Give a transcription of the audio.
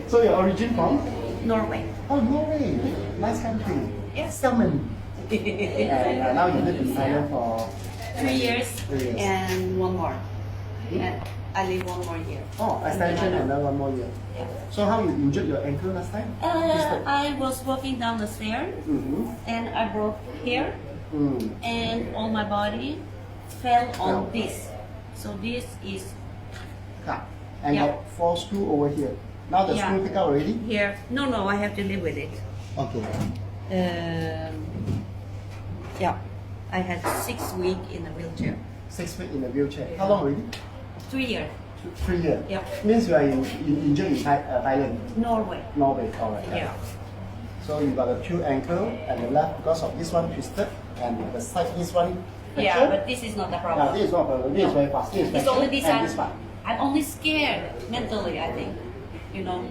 So your origin from? Norway. Oh, Norway. Nice country. Yes. Salmon. And now you live in Thailand for 3 years, 3 years. and one more. And I live one more year. Oh, extension and then 1 more year. Yeah. So how you injured your ankle last time? I was walking down the stairs and I broke here and all my body fell on this. So this is Yeah. And Yeah. got 4 screw over here. Now the Yeah. screw take out already? here. No, I have to live with it. Okay. Yeah, I had 6 weeks in a wheelchair. 6 weeks in a wheelchair. How long already? 3 years. 3 years. Yeah. Means you are injured in Thailand, Norway. Norway. Alright. Yeah. So you got a 2 ankle and the left because of this one twisted and the side this one Yeah, fractured. but this is not the No, problem. this is not a problem. This is very fast. This is It's only fractured this and one. this one. I'm only scared mentally, I think. You know.